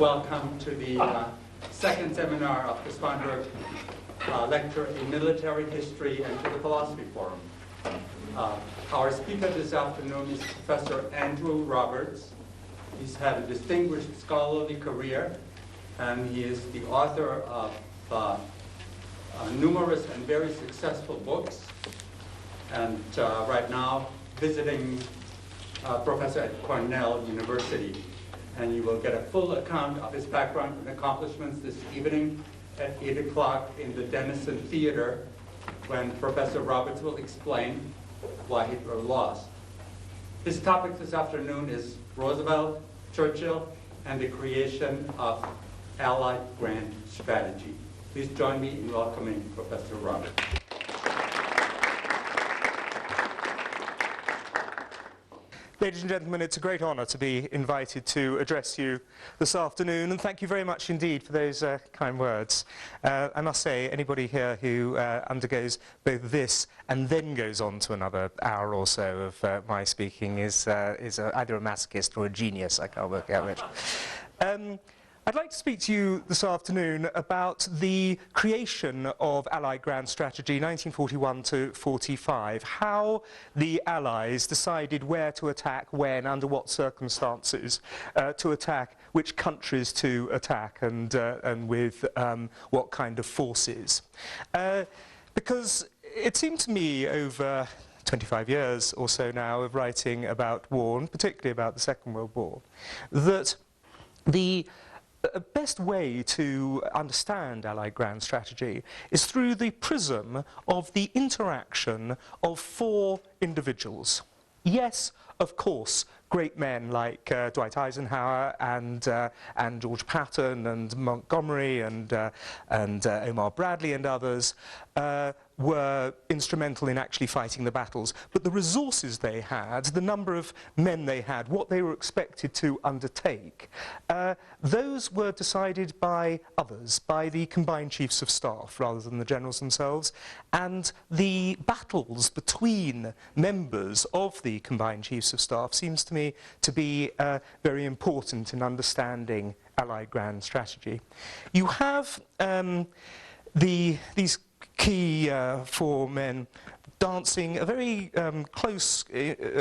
Welcome to the second seminar of the Swanberg Lecture in Military History and to the Philosophy Forum. Our speaker this afternoon is Professor Andrew Roberts. He's had a distinguished scholarly career, and he is the author of numerous and very successful books, and right now visiting professor at Cornell University. And you will get a full account of his background and accomplishments this evening at 8 o'clock in the Denison Theater, when Professor Roberts will explain why Hitler lost. His topic this afternoon is Roosevelt, Churchill, and the creation of Allied grand strategy. Please join me in welcoming Professor Roberts. Ladies and gentlemen, it's a great honor to be invited to address you this afternoon, and thank you very much indeed for those kind words. I must say, anybody here who undergoes both this and then goes on to another hour or so of my speaking is either a masochist or a genius. I can't work out which. I'd like to speak to you this afternoon about the creation of Allied grand strategy 1941 to 45, how the Allies decided where to attack, when, under what circumstances to attack, which countries to attack, and with what kind of forces. Because it seemed to me over 25 years or so now of writing about war, and particularly about the Second World War, that the best way to understand Allied grand strategy is through the prism of the interaction of four individuals. Yes, of course, great men like Dwight Eisenhower and George Patton and Montgomery and Omar Bradley and others were instrumental in actually fighting the battles. But the resources they had, the number of men they had, what they were expected to undertake, those were decided by others, by the combined chiefs of staff rather than the generals themselves. And the battles between members of the combined chiefs of staff seems to me to be very important in understanding Allied grand strategy. You have these key four men dancing a very close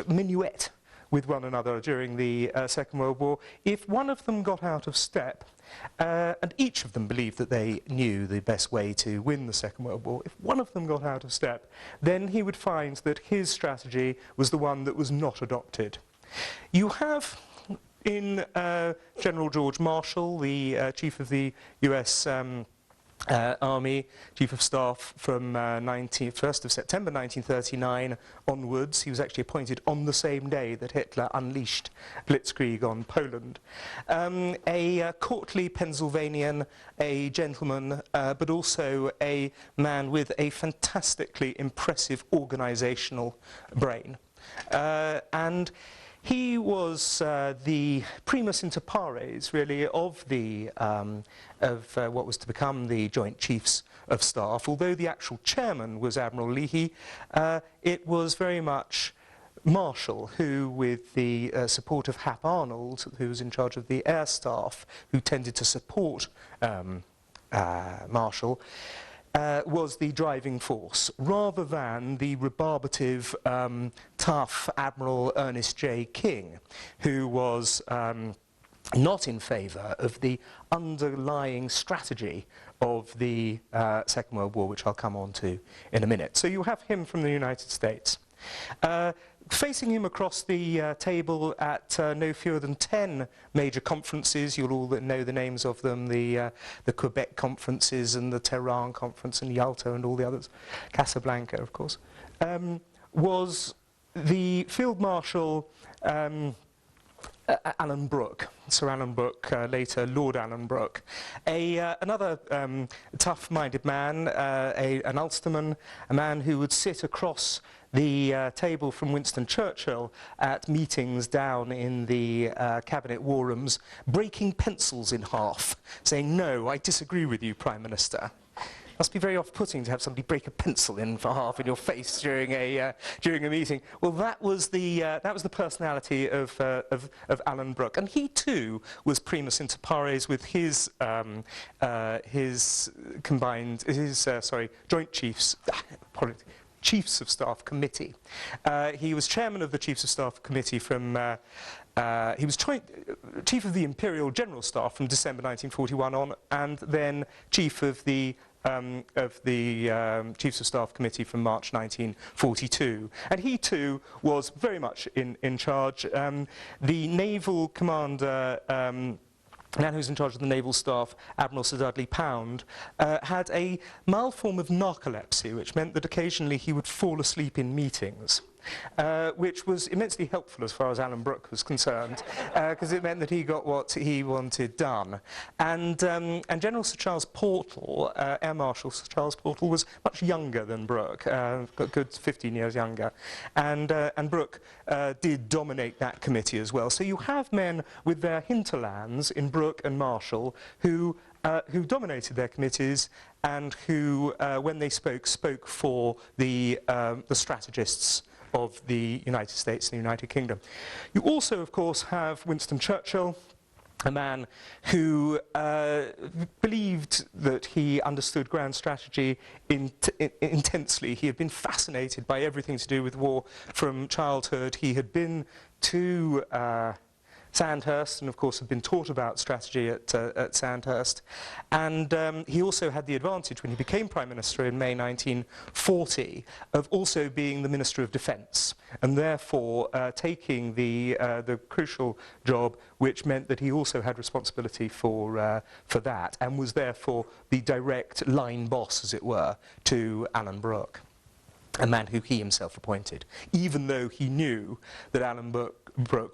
minuet with one another during the Second World War. If one of them got out of step, and each of them believed that they knew the best way to win the Second World War, if one of them got out of step, then he would find that his strategy was the one that was not adopted. You have in General George Marshall, the chief of the US Army, Chief of Staff from 1st of September 1939 onwards. He was actually appointed on the same day that Hitler unleashed Blitzkrieg on Poland. A courtly Pennsylvanian, a gentleman, but also a man with a fantastically impressive organizational brain. And he was the primus inter pares, really, of what was to become the Joint Chiefs of Staff. Although the actual chairman was Admiral Leahy, it was very much Marshall who, with the support of Hap Arnold, who was in charge of the air staff, who tended to support Marshall, was the driving force, rather than the rebarbative, tough Admiral Ernest J. King, who was not in favour of the underlying strategy of the Second World War, which I'll come on to in a minute. So you have him from the United States. Facing him across the table at no fewer than 10 major conferences, you'll all know the names of them, the Quebec conferences and the Tehran conference and Yalta and all the others, Casablanca, of course, was the Field Marshal Alan Brooke, Sir Alan Brooke, later Lord Alan Brooke, another tough-minded man, an Ulsterman, a man who would sit across the table from Winston Churchill at meetings down in the cabinet war rooms, breaking pencils in half, saying, "No, I disagree with you, Prime Minister." Must be very off-putting to have somebody break a pencil in for half in your face during a meeting. Well, that was the personality of Alan Brooke, and he too was primus inter pares with his Joint Chiefs of Staff Committee. He was chairman of the Chiefs of Staff Committee from. He was chief of the Imperial General Staff from December 1941 on, and then chief of the Chiefs of Staff Committee from March 1942. And he too was very much in charge. The naval commander, the man who was in charge of the naval staff, Admiral Sir Dudley Pound, had a mild form of narcolepsy, which meant that occasionally he would fall asleep in meetings. Which was immensely helpful as far as Alan Brooke was concerned, because it meant that he got what he wanted done. And General Sir Charles Portal, Air Marshal Sir Charles Portal, was much younger than Brooke, got good 15 years younger. And Brooke did dominate that committee as well. So you have men with their hinterlands in Brooke and Marshall who dominated their committees and who, when they spoke for the strategists of the United States and the United Kingdom. You also, of course, have Winston Churchill, a man who believed that he understood grand strategy intensely. He had been fascinated by everything to do with war from childhood. He had been to Sandhurst, and of course had been taught about strategy at Sandhurst. And he also had the advantage, when he became Prime Minister in May 1940, of also being the Minister of Defence, and therefore taking the crucial job, which meant that he also had responsibility for that, and was therefore the direct line boss, as it were, to Alan Brooke, a man who he himself appointed, even though he knew that Alan Brooke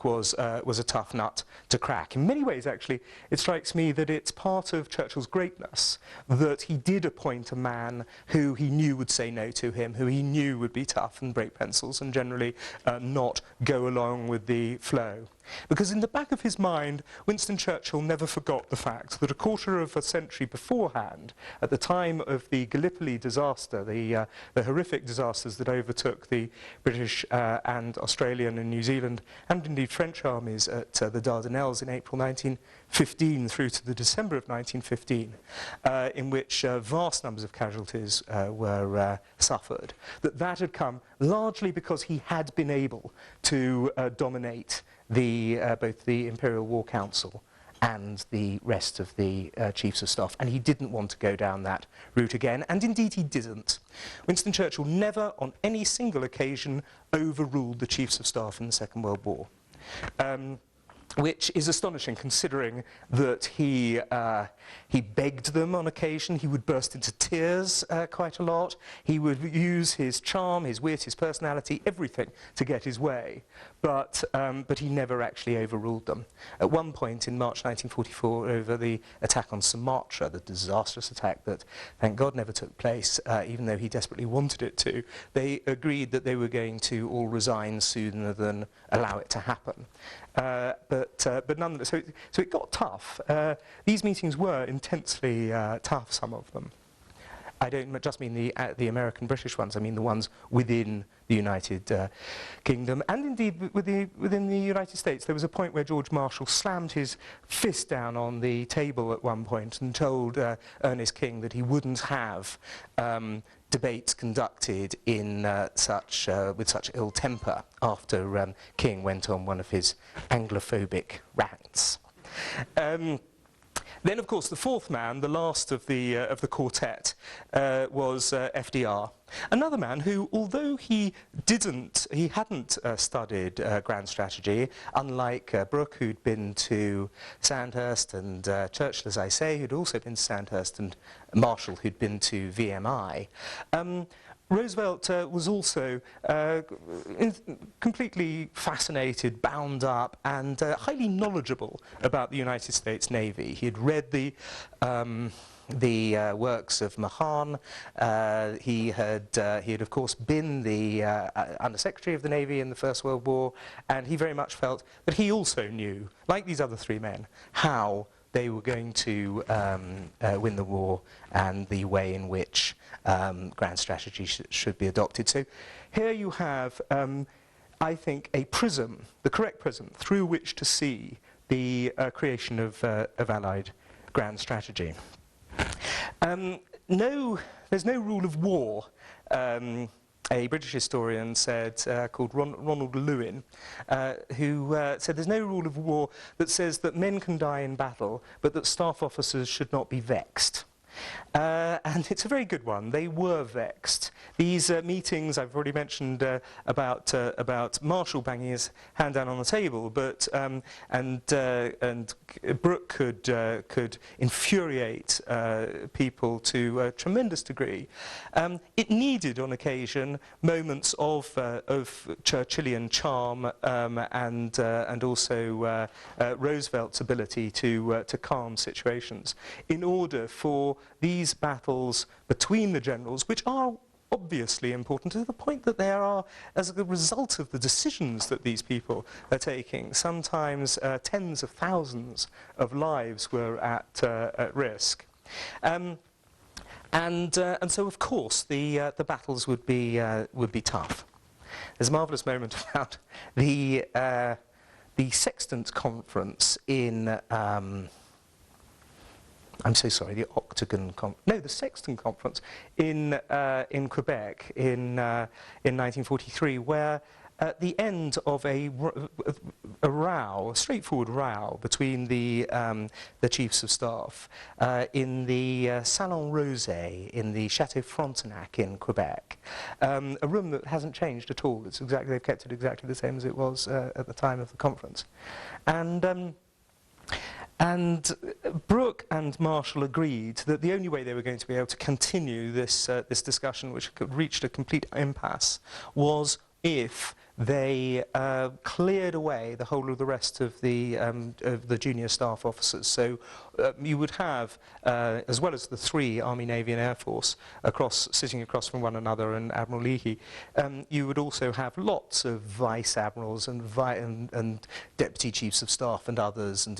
was a tough nut to crack. In many ways, actually, it strikes me that it's part of Churchill's greatness that he did appoint a man who he knew would say no to him, who he knew would be tough and break pencils and generally not go along with the flow. Because in the back of his mind, Winston Churchill never forgot the fact that a quarter of a century beforehand, at the time of the Gallipoli disaster, the horrific disasters that overtook the British and Australian and New Zealand and indeed French armies at the Dardanelles in April 1915 through to the December of 1915, in which vast numbers of casualties were suffered, that had come largely because he had been able to dominate both the Imperial War Council and the rest of the Chiefs of Staff, and he didn't want to go down that route again, and indeed he didn't. Winston Churchill never on any single occasion overruled the Chiefs of Staff in the Second World War. Which is astonishing, considering that he begged them on occasion. He would burst into tears quite a lot. He would use his charm, his wit, his personality, everything to get his way. But he never actually overruled them. At one point in March 1944, over the attack on Sumatra, the disastrous attack that, thank God, never took place, even though he desperately wanted it to, they agreed that they were going to all resign sooner than allow it to happen. But nonetheless, so it got tough. These meetings were intensely tough, some of them. I don't just mean the American-British ones, I mean the ones within the United Kingdom, and indeed within the United States. There was a point where George Marshall slammed his fist down on the table at one point and told Ernest King that he wouldn't have debates conducted in with such ill temper after King went on one of his Anglophobic rants. Then, of course, the fourth man, the last of the quartet, was FDR. Another man who, although he hadn't studied grand strategy, unlike Brooke, who'd been to Sandhurst, and Churchill, as I say, who'd also been to Sandhurst, and Marshall, who'd been to VMI. Roosevelt was also completely fascinated, bound up, and highly knowledgeable about the United States Navy. He had read the works of Mahan. He had, of course, been the Under-Secretary of the Navy in the First World War, and he very much felt that he also knew, like these other three men, how they were going to win the war and the way in which grand strategy should be adopted. So here you have, I think, a prism, the correct prism, through which to see the creation of Allied grand strategy. There's no rule of war. A British historian said, called Ronald Lewin, who said there's no rule of war that says that men can die in battle, but that staff officers should not be vexed. And it's a very good one. They were vexed. These meetings, I've already mentioned about Marshall banging his hand down on the table, but and Brooke could infuriate people to a tremendous degree. It needed, on occasion, moments of Churchillian charm and also Roosevelt's ability to calm situations in order for these battles between the generals, which are obviously important to the point that they are, as a result of the decisions that these people are taking, sometimes tens of thousands of lives were at risk. And so, of course, the battles would be tough. There's a marvellous moment about the Sextant Conference in. I'm so sorry, the the Sextant Conference in Quebec in 1943, where at the end of a straightforward row between the chiefs of staff in the Salon Rosé in the Château Frontenac in Quebec, a room that hasn't changed at all. They've kept it exactly the same as it was at the time of the conference, and Brooke and Marshall agreed that the only way they were going to be able to continue this discussion, which had reached a complete impasse, was if they cleared away the whole of the rest of the junior staff officers. So you would have, as well as the three Army, Navy and Air Force sitting across from one another and Admiral Leahy, you would also have lots of vice admirals and deputy chiefs of staff and others and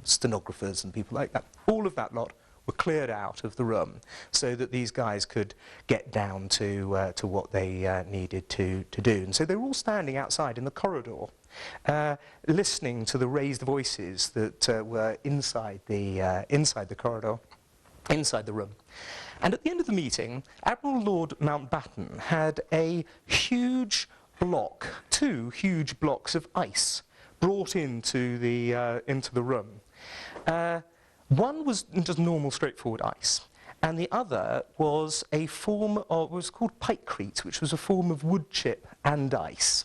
stenographers and people like that. All of that lot were cleared out of the room so that these guys could get down to what they needed to do. And so they were all standing outside in the corridor, listening to the raised voices that were inside the corridor, inside the room. And at the end of the meeting, Admiral Lord Mountbatten had a huge block, two huge blocks of ice brought into the room. One was just normal, straightforward ice, and the other was a form of, was called pikecrete, which was a form of wood chip and ice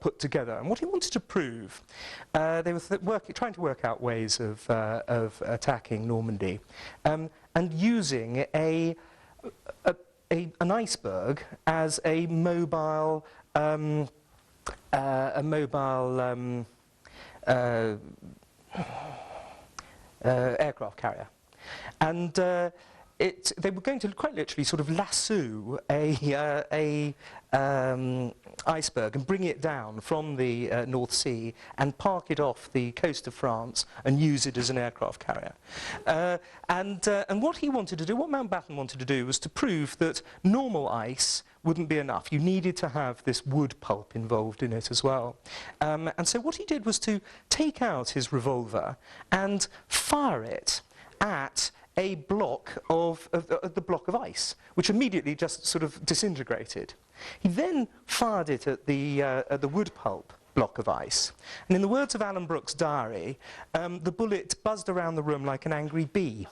put together. And what he wanted to prove, they were trying to work out ways of attacking Normandy, and using an iceberg as a mobile aircraft carrier. And they were going to quite literally sort of lasso a iceberg and bring it down from the North Sea and park it off the coast of France and use it as an aircraft carrier. And what he wanted to do, what Mountbatten wanted to do, was to prove that normal ice wouldn't be enough. You needed to have this wood pulp involved in it as well. And so what he did was to take out his revolver and fire it at a block of the block of ice, which immediately just sort of disintegrated. He then fired it at the wood pulp block of ice. And in the words of Alan Brooke's diary, the bullet buzzed around the room like an angry bee.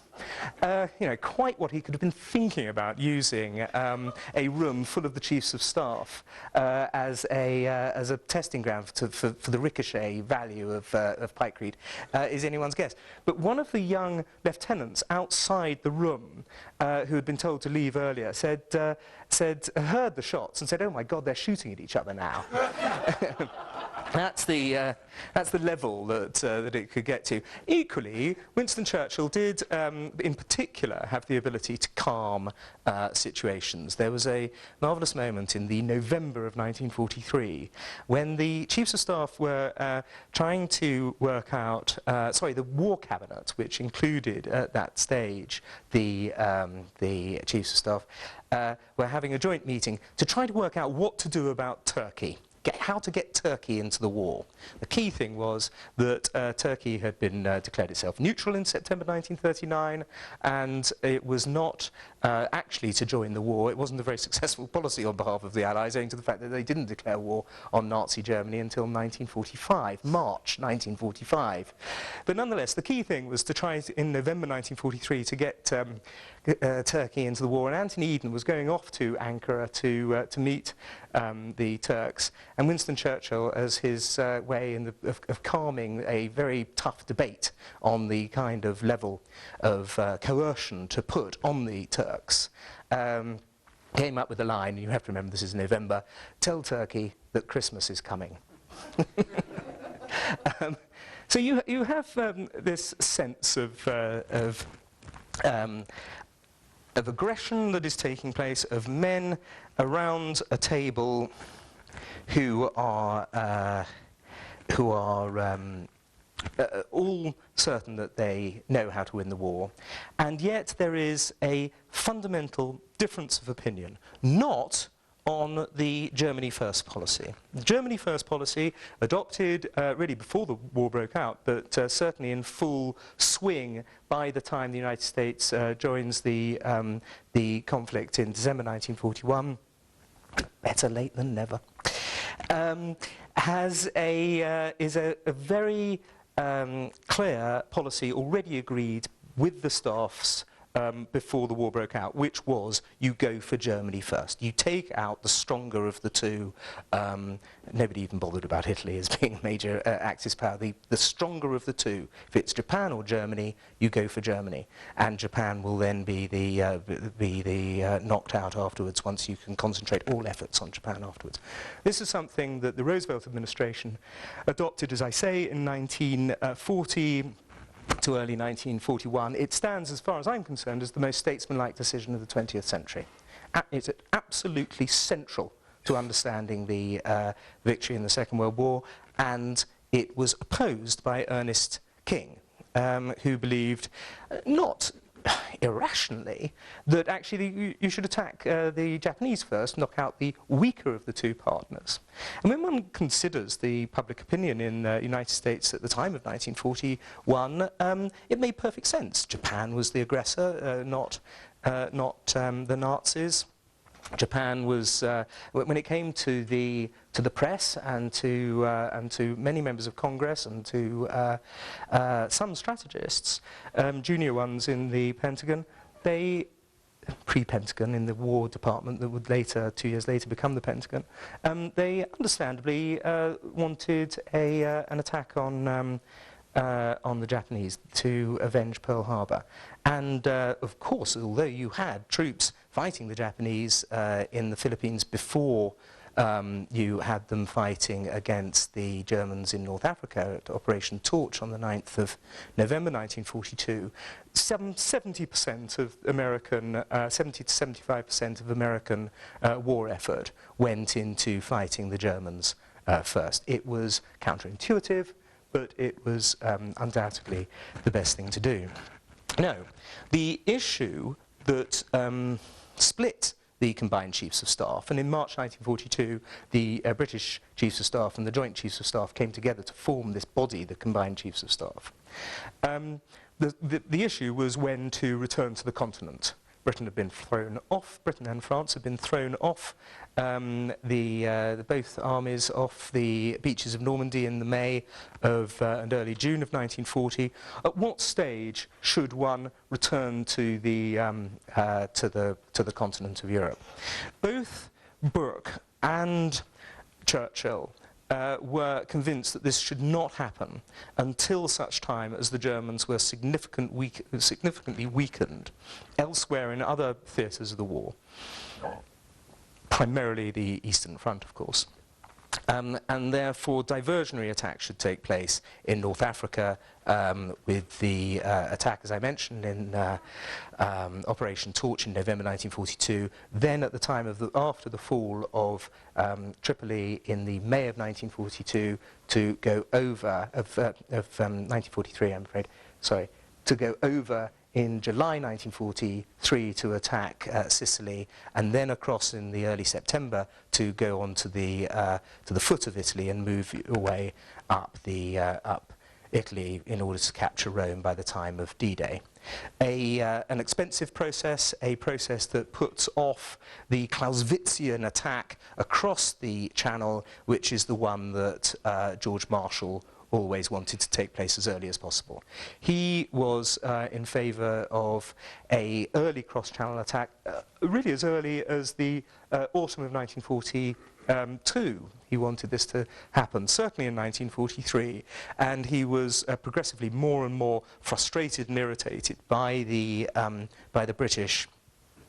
Quite what he could have been thinking about, using a room full of the chiefs of staff as a testing ground for the ricochet value of pikecrete is anyone's guess. But one of the young lieutenants outside the room, who had been told to leave earlier, heard the shots and said, "Oh my God, they're shooting at each other now." That's the level that it could get to. Equally, Winston Churchill did, in particular, have the ability to calm situations. There was a marvellous moment in the November of 1943 when the Chiefs of Staff were trying to work out, the War Cabinet, which included at that stage the Chiefs of Staff, were having a joint meeting to try to work out what to do about Turkey. How to get Turkey into the war. The key thing was that Turkey had been declared itself neutral in September 1939, and it was not actually to join the war. It wasn't a very successful policy on behalf of the Allies, owing to the fact that they didn't declare war on Nazi Germany until 1945, March 1945. But nonetheless, the key thing was to try in November 1943 to get Turkey into the war, and Anthony Eden was going off to Ankara to meet the Turks, and Winston Churchill, as his way of calming a very tough debate on the kind of level of coercion to put on the Turks, came up with a line, and you have to remember this is November: "Tell Turkey that Christmas is coming." So you have this sense of aggression that is taking place, of men around a table who are all certain that they know how to win the war, and yet there is a fundamental difference of opinion, not on the Germany First policy. The Germany First policy, adopted really before the war broke out, but certainly in full swing by the time the United States joins the conflict in December 1941, better late than never, is a very clear policy already agreed with the staffs before the war broke out, which was you go for Germany first. You take out the stronger of the two. Nobody even bothered about Italy as being a major Axis power. The stronger of the two. If it's Japan or Germany, you go for Germany, and Japan will then be the knocked out afterwards once you can concentrate all efforts on Japan afterwards. This is something that the Roosevelt administration adopted, as I say, in 1940. To early 1941. It stands, as far as I'm concerned, as the most statesmanlike decision of the 20th century. It's absolutely central to understanding the victory in the Second World War, and it was opposed by Ernest King, who believed, not irrationally, that actually you should attack the Japanese first, knock out the weaker of the two partners. And when one considers the public opinion in the United States at the time of 1941, it made perfect sense. Japan was the aggressor, not the Nazis. Japan was, when it came to the press and to many members of Congress and to some strategists, junior ones in the Pentagon, pre-Pentagon in the War Department that would later, 2 years later, become the Pentagon, they understandably wanted an attack on the Japanese to avenge Pearl Harbor. And of course, although you had troops fighting the Japanese in the Philippines before you had them fighting against the Germans in North Africa at Operation Torch on the 9th of November 1942, 70% of American, 70 to 75% of American war effort went into fighting the Germans first. It was counterintuitive, but it was undoubtedly the best thing to do. Now, the issue that split the combined Chiefs of Staff, and in March 1942 the British Chiefs of Staff and the Joint Chiefs of Staff came together to form this body, the Combined Chiefs of Staff. The issue was when to return to the continent. Britain had been thrown off, Britain and France had been thrown off, both armies off the beaches of Normandy in the May of and early June of 1940. At what stage should one return to the continent of Europe? Both Brooke and Churchill were convinced that this should not happen until such time as the Germans were significantly weakened elsewhere in other theatres of the war, primarily the Eastern Front, of course. and therefore diversionary attacks should take place in North Africa with the attack, as I mentioned, in Operation Torch in November 1942. Then, at the time of after the fall of Tripoli in the May of 1942, to go over of 1943, I'm afraid. Sorry, to go over in July 1943 to attack Sicily, and then across in the early September to go on to the foot of Italy and move away up Italy in order to capture Rome by the time of D-Day. An expensive process, a process that puts off the Clausewitzian attack across the Channel, which is the one that George Marshall always wanted to take place as early as possible. He was in favour of an early cross-channel attack, really as early as the autumn of 1942. He wanted this to happen, certainly in 1943, and he was progressively more and more frustrated and irritated by the British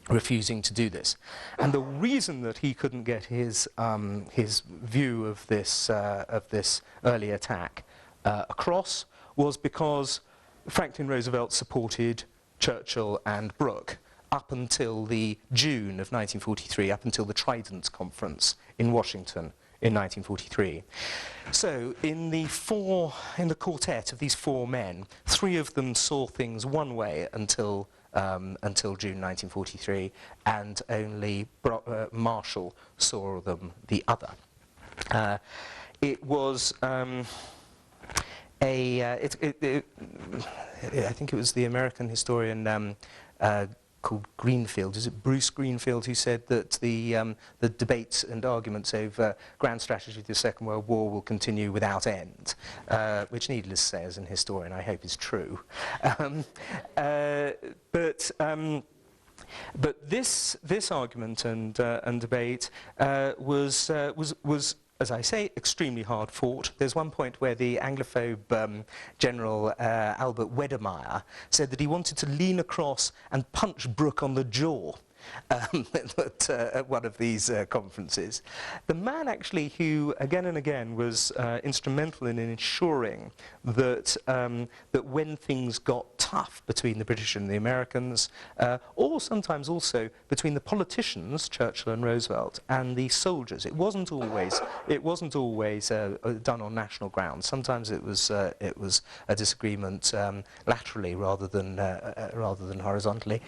refusing to do this. And the reason that he couldn't get his view of this early attack across was because Franklin Roosevelt supported Churchill and Brooke up until the June of 1943, up until the Trident Conference in Washington in 1943. So in the quartet of these four men, three of them saw things one way until June 1943, and only Marshall saw them the other. It was I think it was the American historian called Greenfield, is it Bruce Greenfield, who said that the debates and arguments over grand strategy of the Second World War will continue without end, which, needless to say, as an historian, I hope is true. But this argument and debate was, as I say, extremely hard fought. There's one point where the Anglophobe General Albert Wedemeyer said that he wanted to lean across and punch Brooke on the jaw at one of these conferences. The man actually who again and again was instrumental in ensuring that that when things got tough between the British and the Americans, or sometimes also between the politicians, Churchill and Roosevelt, and the soldiers, it wasn't always done on national grounds. Sometimes it was a disagreement laterally rather than horizontally.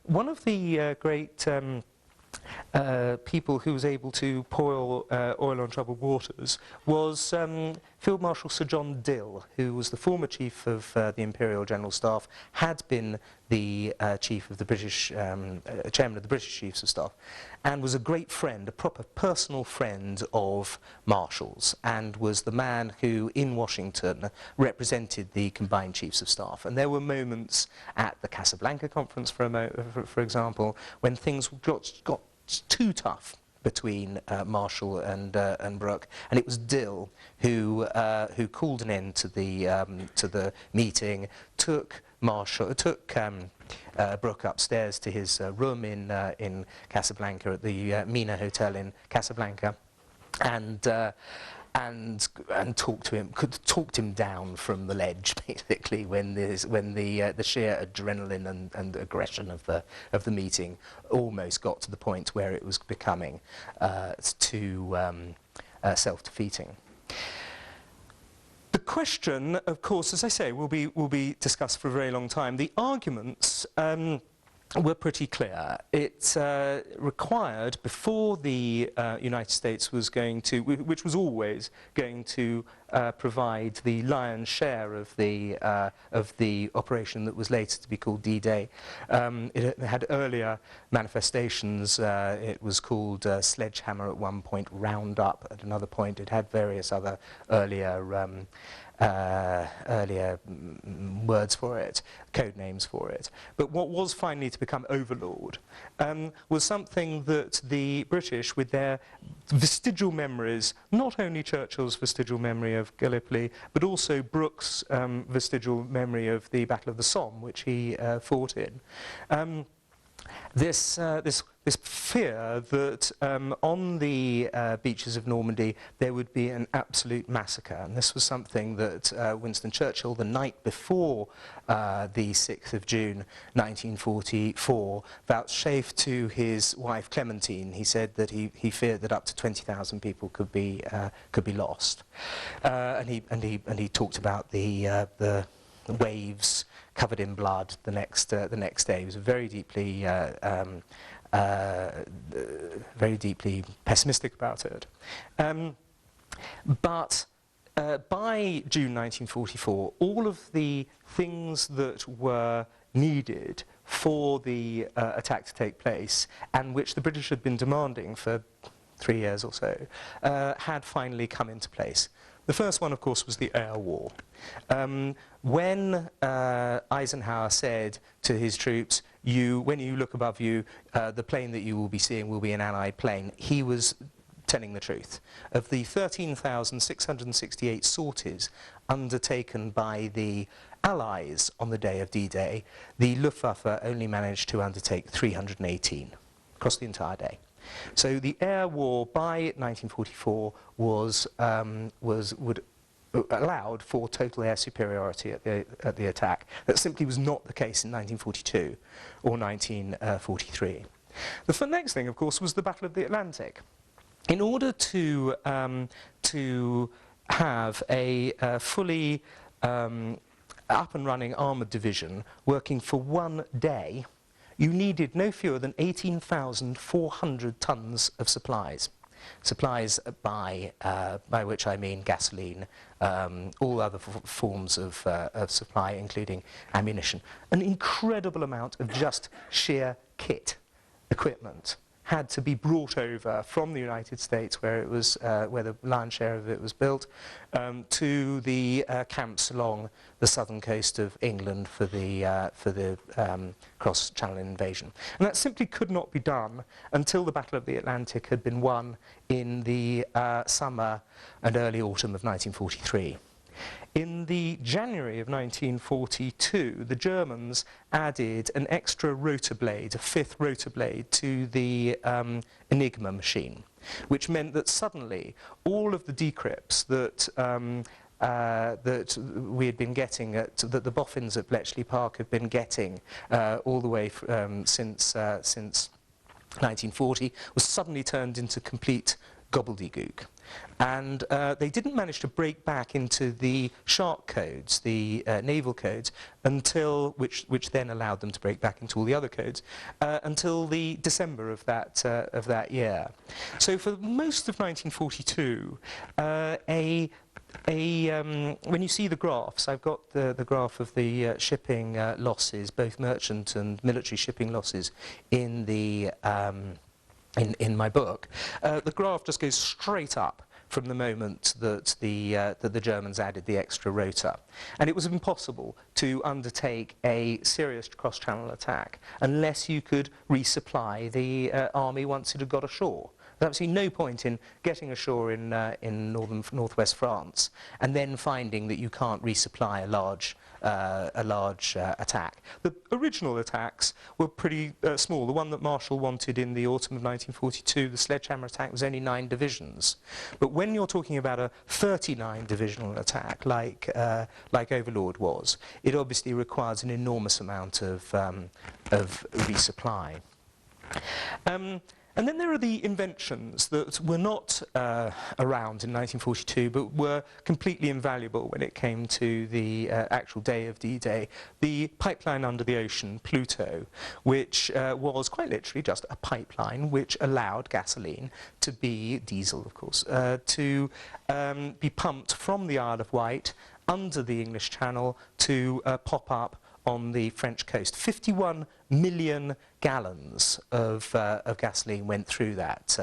One of the great people who was able to pour oil on troubled waters was Field Marshal Sir John Dill, who was the former chief of the Imperial General Staff, had been the chief of the British, chairman of the British Chiefs of Staff, and was a great friend, a proper personal friend of Marshall's, and was the man who, in Washington, represented the combined Chiefs of Staff. And there were moments at the Casablanca Conference, for example, when things got too tough between Marshall and Brooke, and it was Dill who called an end to the meeting, took Brooke upstairs to his room in Casablanca at the Mina Hotel in Casablanca, and talked him down from the ledge, basically, when the sheer adrenaline and aggression of the meeting almost got to the point where it was becoming too self-defeating. The question, of course, as I say, will be discussed for a very long time. The arguments were pretty clear. It required, before the United States was going to, which was always going to provide the lion's share of the operation that was later to be called D-Day. It had earlier manifestations. It was called Sledgehammer at one point, Roundup at another point. It had various other earlier words for it, code names for it. But what was finally to become Overlord was something that the British, with their vestigial memories, not only Churchill's vestigial memory of Gallipoli, but also Brooke's vestigial memory of the Battle of the Somme, which he fought in. This this fear that on the beaches of Normandy there would be an absolute massacre. And this was something that Winston Churchill, the night before the 6th of June 1944, vouchsafed to his wife Clementine. He said that he feared that up to 20,000 people could be lost. And he talked about the waves covered in blood the next day. He was very deeply pessimistic about it. But by June 1944, all of the things that were needed for the attack to take place, and which the British had been demanding for 3 years or so, had finally come into place. The first one, of course, was the air war. When Eisenhower said to his troops, when you look above you, the plane that you will be seeing will be an Allied plane, he was telling the truth. Of the 13,668 sorties undertaken by the Allies on the day of D-Day, the Luftwaffe only managed to undertake 318 across the entire day. So the air war by 1944 would allowed for total air superiority at the attack. That simply was not the case in 1942 or 1943. The next thing, of course, was the Battle of the Atlantic. In order to have a fully up and running armoured division working for 1 day, you needed no fewer than 18,400 tons of supplies. Supplies by which I mean gasoline, all other forms of supply, including ammunition. An incredible amount of just sheer kit, equipment, had to be brought over from the United States, where it was, where the lion's share of it was built, to the camps along the southern coast of England for the cross-Channel invasion. And that simply could not be done until the Battle of the Atlantic had been won in the summer and early autumn of 1943. In the January of 1942, the Germans added an extra rotor blade, a 5th rotor blade, to the Enigma machine, which meant that suddenly all of the decrypts that that we had been getting, that the boffins at Bletchley Park had been getting all the way since 1940, was suddenly turned into complete gobbledygook. And they didn't manage to break back into the shark codes, the naval codes, until which then allowed them to break back into all the other codes, until the December of that year. So for most of 1942, when you see the graphs, I've got the graph of the shipping losses, both merchant and military shipping losses, in the in my book. The graph just goes straight up from the moment that the Germans added the extra rotor. And it was impossible to undertake a serious cross-channel attack unless you could resupply the army once it had got ashore. There's absolutely no point in getting ashore in northwest France and then finding that you can't resupply a large attack. The original attacks were pretty small. The one that Marshall wanted in the autumn of 1942, the sledgehammer attack, was only 9 divisions. But when you're talking about a 39 divisional attack, like Overlord was, it obviously requires an enormous amount of resupply. And then there are the inventions that were not around in 1942, but were completely invaluable when it came to the actual day of D-Day. The pipeline under the ocean, Pluto, which was quite literally just a pipeline which allowed gasoline to be, diesel of course, to be pumped from the Isle of Wight under the English Channel to pop up on the French coast. 51 million gallons of gasoline went through that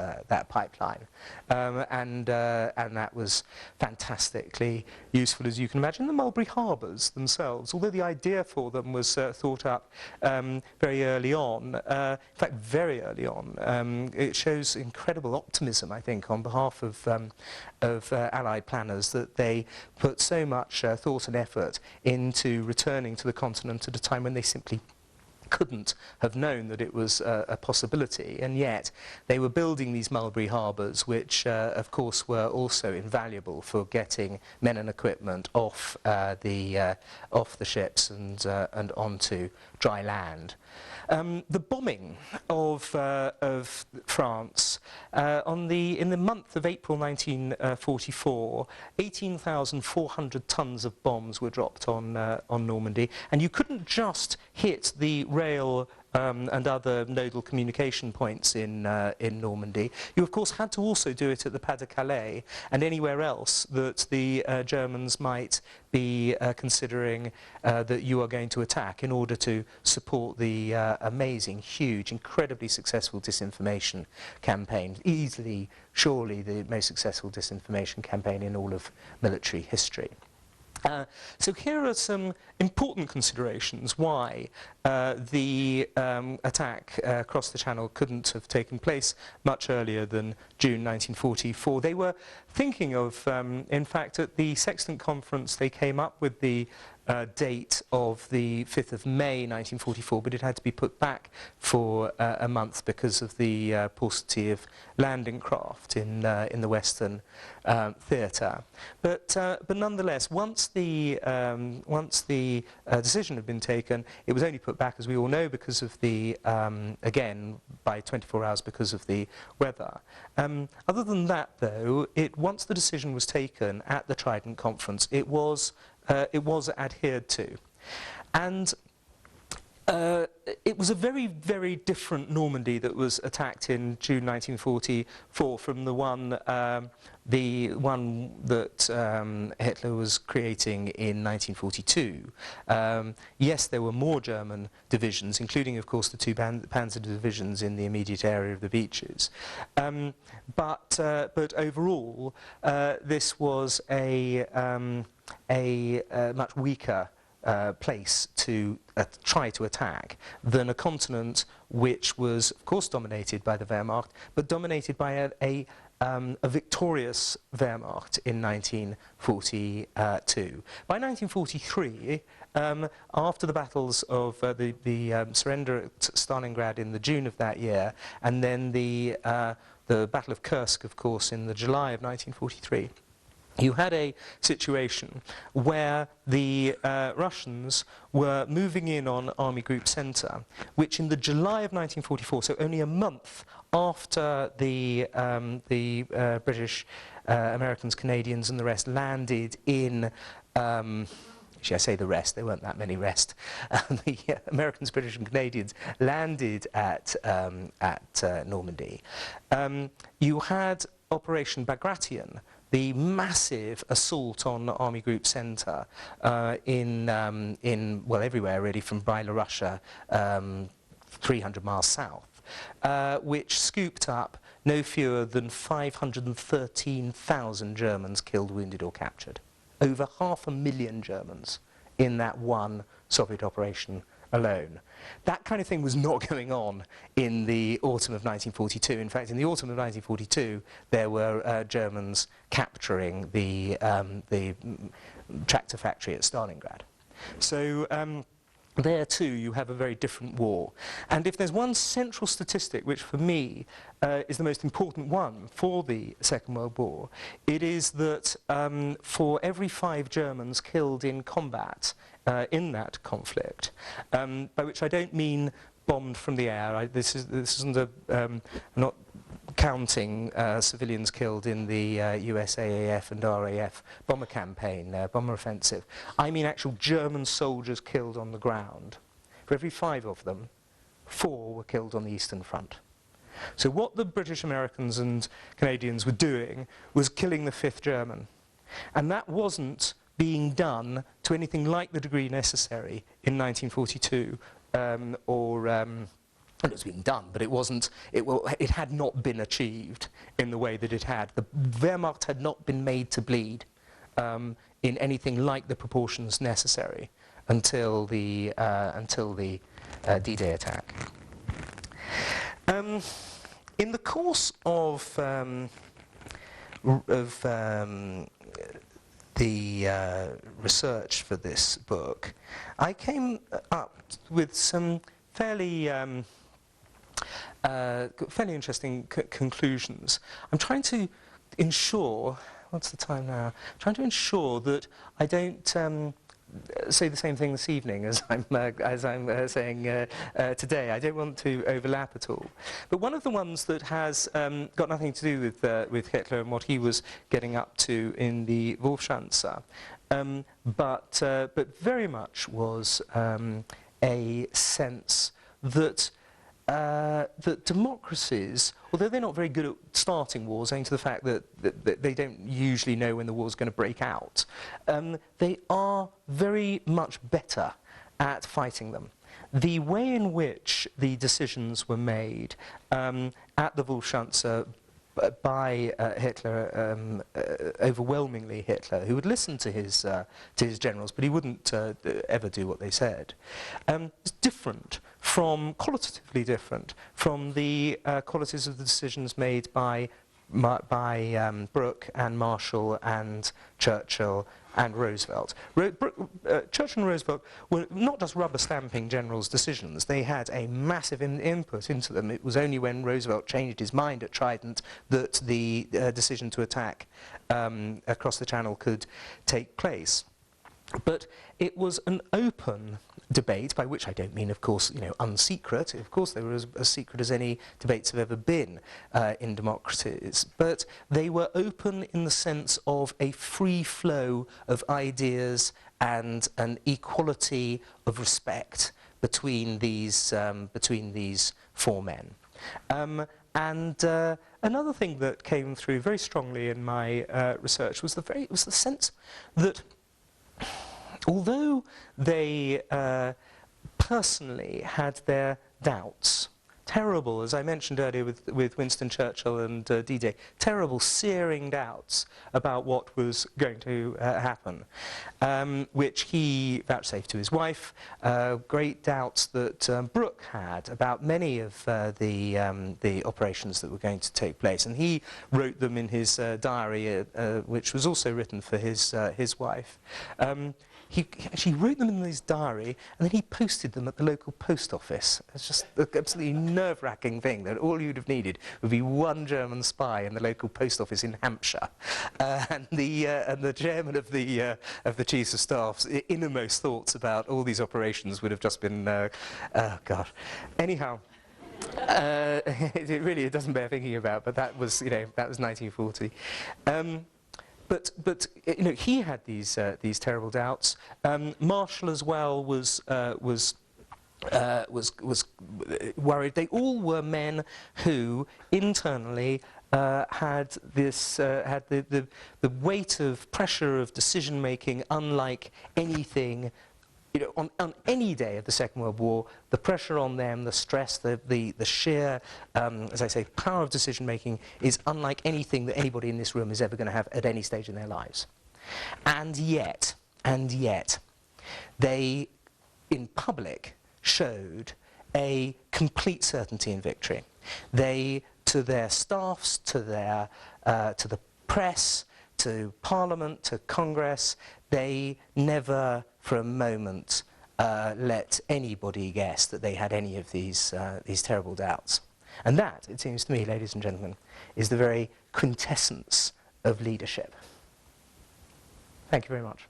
pipeline, and that was fantastically useful, as you can imagine. The Mulberry Harbours themselves, although the idea for them was thought up very early on, in fact very early on, it shows incredible optimism, I think, on behalf of Allied planners, that they put so much thought and effort into returning to the continent at a time when they simply couldn't have known that it was a possibility, and yet they were building these mulberry harbours, which of course were also invaluable for getting men and equipment off the ships and onto dry land. The bombing of France in the month of April 1944, 18,400 tons of bombs were dropped on Normandy, and you couldn't just hit the rail and other nodal communication points in Normandy. You of course had to also do it at the Pas de Calais and anywhere else that the Germans might be considering that you are going to attack, in order to support the amazing, huge, incredibly successful disinformation campaign. Easily, surely the most successful disinformation campaign in all of military history. So here are some important considerations why the attack across the Channel couldn't have taken place much earlier than June 1944. They were thinking of, in fact, at the Sextant Conference, they came up with the date of the 5th of May 1944, but it had to be put back for a month because of the paucity of landing craft in the Western theatre. But nonetheless, once the decision had been taken, it was only put back, as we all know, because of the again by 24 hours because of the weather. Other than that, though, once the decision was taken at the Trident Conference, it was adhered to. And it was a very, very different Normandy that was attacked in June 1944 from the one that Hitler was creating in 1942. Yes, there were more German divisions, including, of course, the two Panzer divisions in the immediate area of the beaches. But overall, this was a much weaker place to try to attack than a continent which was, of course, dominated by the Wehrmacht, but dominated by a victorious Wehrmacht in 1942. By 1943, after the battles of the surrender at Stalingrad in the June of that year, and then the Battle of Kursk, of course, in the July of 1943, you had a situation where the Russians were moving in on Army Group Centre, which in the July of 1944, so only a month after the British, Americans, Canadians and the rest landed in, actually I say the rest, there weren't that many rest, the Americans, British and Canadians landed at Normandy. You had Operation Bagration, the massive assault on Army Group Centre in everywhere really, from Byelarussia 300 miles south, which scooped up no fewer than 513,000 Germans killed, wounded or captured. Over 500,000 Germans in that one Soviet operation alone. That kind of thing was not going on in the autumn of 1942. In fact, in the autumn of 1942, there were Germans capturing the tractor factory at Stalingrad. So there too you have a very different war. And if there's one central statistic which for me is the most important one for the Second World War, it is that for every 5 Germans killed in combat in that conflict, by which I don't mean bombed from the air. This isn't I'm not counting civilians killed in the USAAF and RAF bomber campaign, bomber offensive. I mean actual German soldiers killed on the ground. For every 5 of them, 4 were killed on the Eastern Front. So what the British, Americans and Canadians were doing was killing the 5th German. And that wasn't being done to anything like the degree necessary in 1942, it was being done, but it wasn't. It had not been achieved in the way that it had. The Wehrmacht had not been made to bleed in anything like the proportions necessary until the D-Day attack. In the course of the research for this book, I came up with some fairly fairly interesting conclusions. I'm trying to ensure, what's the time now? I'm trying to ensure that I don't say the same thing this evening as I'm saying today. I don't want to overlap at all. But one of the ones that has got nothing to do with Hitler and what he was getting up to in the Wolfschanze, but very much was a sense that that democracies, although they're not very good at starting wars, owing to the fact that they don't usually know when the war's going to break out, they are very much better at fighting them. The way in which the decisions were made at the Wolfschanze by Hitler, overwhelmingly Hitler, who would listen to his generals, but he wouldn't ever do what they said, is different qualitatively different from the qualities of the decisions made by Brooke and Marshall and Churchill and Roosevelt. Churchill and Roosevelt were not just rubber-stamping generals' decisions, they had a massive input into them. It was only when Roosevelt changed his mind at Trident that the decision to attack across the Channel could take place. But it was an open debate, by which I don't mean, of course, unsecret. Of course, they were as secret as any debates have ever been in democracies. But they were open in the sense of a free flow of ideas and an equality of respect between these four men. And another thing that came through very strongly in my research was the sense that although they personally had their doubts, terrible, as I mentioned earlier with Winston Churchill and D-Day, terrible, searing doubts about what was going to happen, which he vouchsafed to his wife, great doubts that Brooke had about many of the operations that were going to take place, and he wrote them in his diary, which was also written for his wife. He actually wrote them in his diary, and then he posted them at the local post office. It's just an absolutely nerve-wracking thing that all you'd have needed would be one German spy in the local post office in Hampshire, and the chairman of the chiefs of staff's innermost thoughts about all these operations would have just been, oh God. Anyhow. It doesn't bear thinking about, but that was 1940. But he had these terrible doubts. Marshall as well was worried. They all were men who internally had the weight of pressure of decision making unlike anything. On any day of the Second World War, the pressure on them, the stress, the sheer, as I say, power of decision-making is unlike anything that anybody in this room is ever going to have at any stage in their lives. And yet, they, in public, showed a complete certainty in victory. They, to their staffs, to the press, to Parliament, to Congress, they never for a moment let anybody guess that they had any of these terrible doubts. And that, it seems to me, ladies and gentlemen, is the very quintessence of leadership. Thank you very much.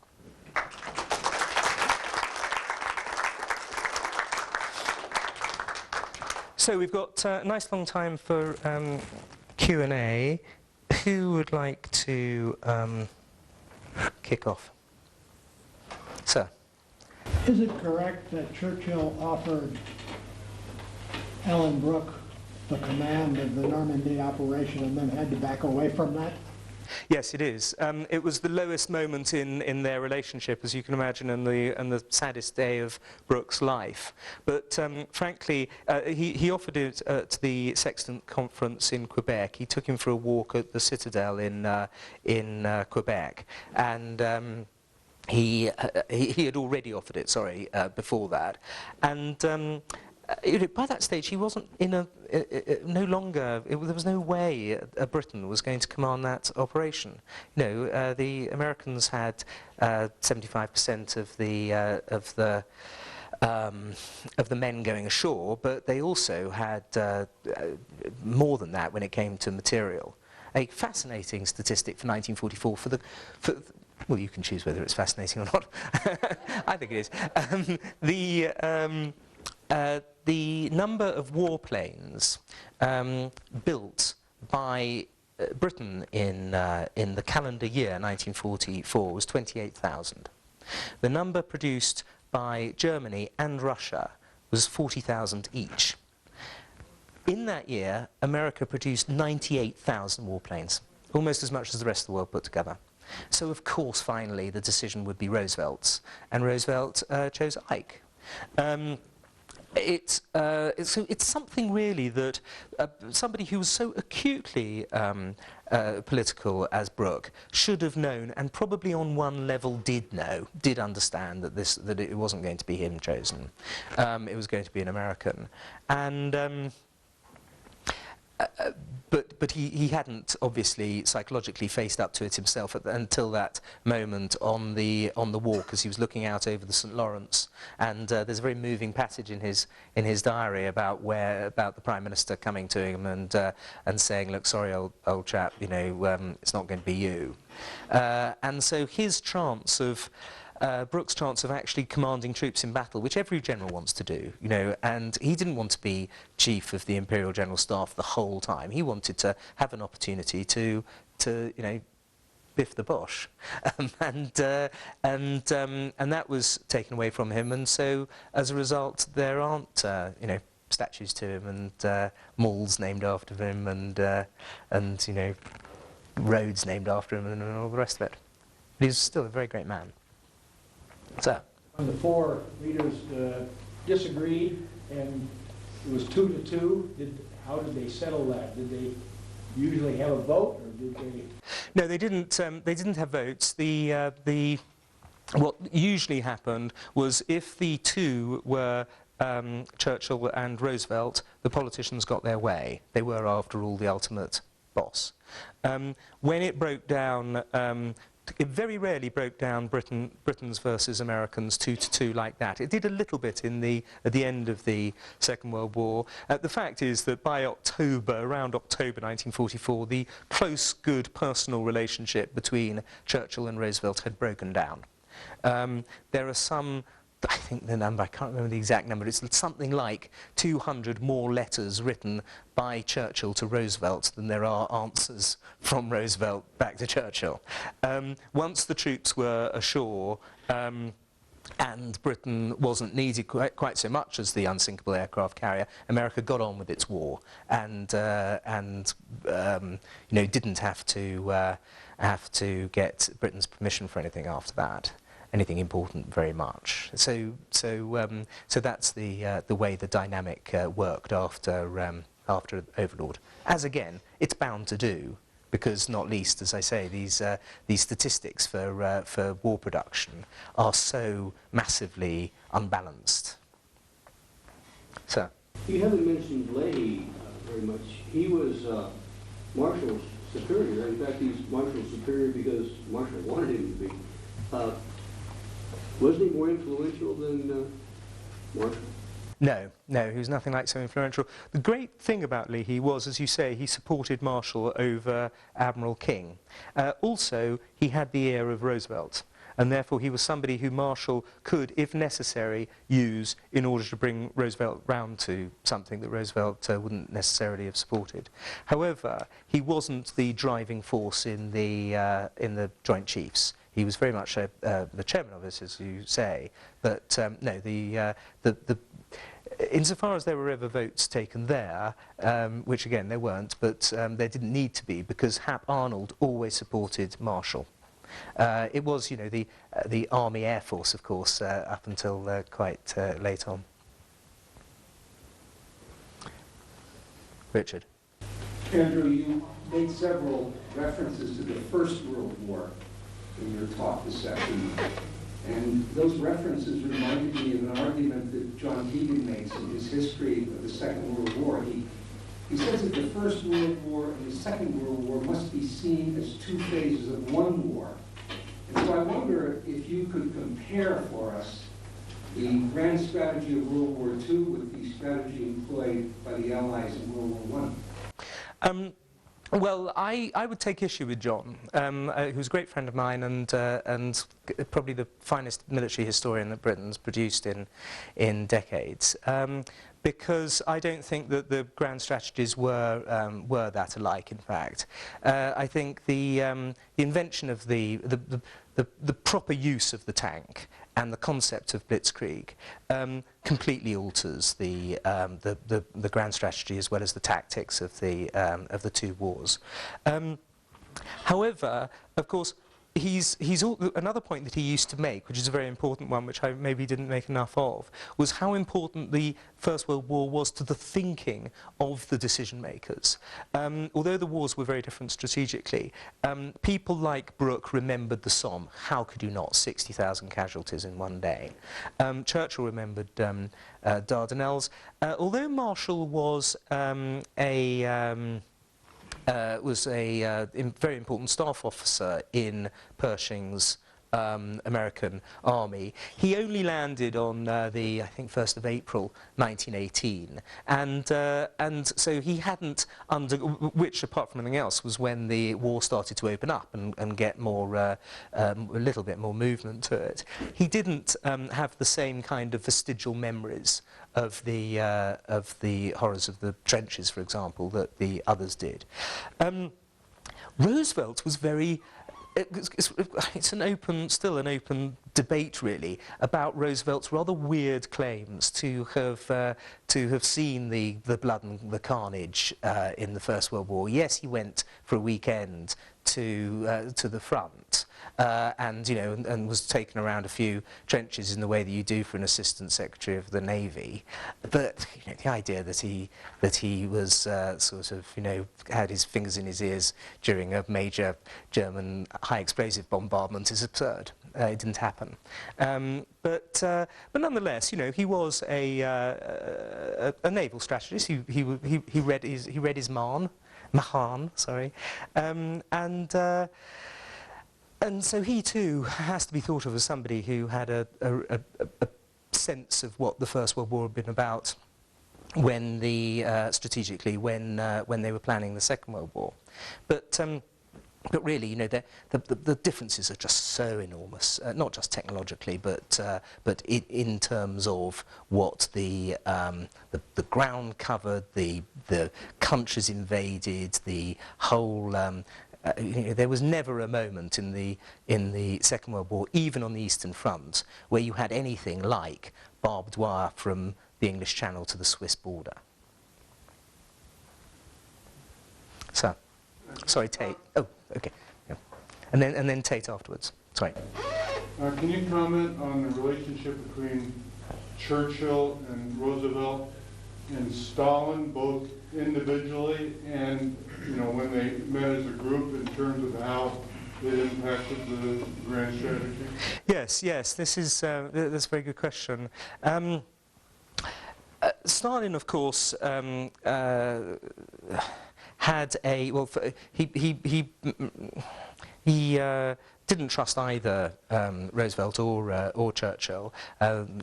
So we've got a nice long time for Q&A. Who would like to kick off? Sir. Is it correct that Churchill offered Ellen Brooke the command of the Normandy operation and then had to back away from that? Yes, it is. It was the lowest moment in their relationship, as you can imagine, and the saddest day of Brooke's life. But frankly, he offered it at the Sextant Conference in Quebec. He took him for a walk at the Citadel in Quebec, and he had already offered it, before that. And by that stage, he wasn't no longer. There was no way Britain was going to command that operation. The Americans had 75% of the of the men going ashore, but they also had more than that when it came to material. A fascinating statistic for 1944 well, you can choose whether it's fascinating or not. I think it is. The number of warplanes built by Britain in the calendar year 1944 was 28,000. The number produced by Germany and Russia was 40,000 each. In that year, America produced 98,000 warplanes, almost as much as the rest of the world put together. So, of course, finally, the decision would be Roosevelt's, and Roosevelt chose Ike. It's something really that somebody who was so acutely political as Brooke should have known, and probably on one level did understand that it wasn't going to be him chosen. It was going to be an American, and. But he hadn't obviously psychologically faced up to it himself until that moment on the walk as he was looking out over the St. Lawrence. And there's a very moving passage in his diary about the Prime Minister coming to him and saying, "Look, sorry, old chap, you know, it's not going to be you." And so his chance of Brooke's chance of actually commanding troops in battle, which every general wants to do, you know, and he didn't want to be chief of the Imperial General Staff the whole time. He wanted to have an opportunity to you know, biff the bosh, and that was taken away from him. And so, as a result, there aren't you know, statues to him and malls named after him and you know, roads named after him and all the rest of it. But he's still a very great man. So, When the four leaders disagreed and it was 2-2, how did they settle that? Did they usually have a vote, or did they? No, they didn't. They didn't have votes. What usually happened was if the two were Churchill and Roosevelt, the politicians got their way. They were, after all, the ultimate boss. When it broke down. It very rarely broke down Britons versus Americans 2-2 like that. It did a little bit at the end of the Second World War. The fact is that by around October 1944, the close, good personal relationship between Churchill and Roosevelt had broken down. There are some, I think the number, I can't remember the exact number, it's something like 200 more letters written by Churchill to Roosevelt than there are answers from Roosevelt back to Churchill. Once the troops were ashore, and Britain wasn't needed quite so much as the unsinkable aircraft carrier, America got on with its war and you know, didn't have to get Britain's permission for anything after that. Anything important very much. So that's the way the dynamic worked after Overlord. As again, it's bound to do, because not least, as I say, these statistics for war production are so massively unbalanced. So. You haven't mentioned Leahy very much. He was Marshall's superior. In fact, he's Marshall's superior because Marshall wanted him to be. Wasn't he more influential than Marshall? No, he was nothing like so influential. The great thing about Leahy was, as you say, he supported Marshall over Admiral King. Also, he had the ear of Roosevelt, and therefore he was somebody who Marshall could, if necessary, use in order to bring Roosevelt round to something that Roosevelt wouldn't necessarily have supported. However, he wasn't the driving force in the Joint Chiefs. He was very much the chairman of it, as you say, but no, insofar as there were ever votes taken there, which again there weren't, but there didn't need to be, because Hap Arnold always supported Marshall. It was, you know, the Army Air Force, of course, up until quite late on. Richard. Andrew, you made several references to the First World War in your talk this afternoon. And those references reminded me of an argument that John Keegan makes in his history of the Second World War. He says that the First World War and the Second World War must be seen as two phases of one war. And so I wonder if you could compare for us the grand strategy of World War II with the strategy employed by the Allies in World War I? Well, I would take issue with John, who's a great friend of mine and probably the finest military historian that Britain's produced in decades. Because I don't think that the grand strategies were that alike. In fact, I think the invention of the proper use of the tank and the concept of blitzkrieg completely alters the grand strategy as well as the tactics of the two wars. However, of course, another point that he used to make, which is a very important one, which I maybe didn't make enough of, was how important the First World War was to the thinking of the decision makers. Although the wars were very different strategically, people like Brooke remembered the Somme. How could you not? 60,000 casualties in one day. Churchill remembered Dardanelles. Although Marshall was very important staff officer in Pershing's American army. He only landed on I think 1st of April 1918, and so he hadn't which apart from anything else was when the war started to open up and get more a little bit more movement to it. He didn't have the same kind of vestigial memories of the horrors of the trenches, for example, that the others did. Roosevelt was very. It's still an open debate, really, about Roosevelt's rather weird claims to have seen the blood and the carnage in the First World War. Yes, he went for a weekend to the front, and was taken around a few trenches in the way that you do for an Assistant Secretary of the Navy. But the idea that he was sort of had his fingers in his ears during a major German high explosive bombardment is absurd. It didn't happen. But nonetheless, he was a naval strategist. He read his Mahan, sorry, and so he too has to be thought of as somebody who had a sense of what the First World War had been about when strategically when they were planning the Second World War, but really, the differences are just so enormous, not just technologically, but in terms of what the ground covered, the countries invaded, the whole. There was never a moment in the Second World War, even on the Eastern Front, where you had anything like barbed wire from the English Channel to the Swiss border. So, sorry, Tate. Oh, okay. Yeah. And then Tate afterwards. Sorry. Can you comment on the relationship between Churchill and Roosevelt and Stalin, both individually and when they met as a group, in terms of how it impacted the grand strategy? Yes. That's a very good question. Stalin, of course, had he didn't trust either Roosevelt or Churchill,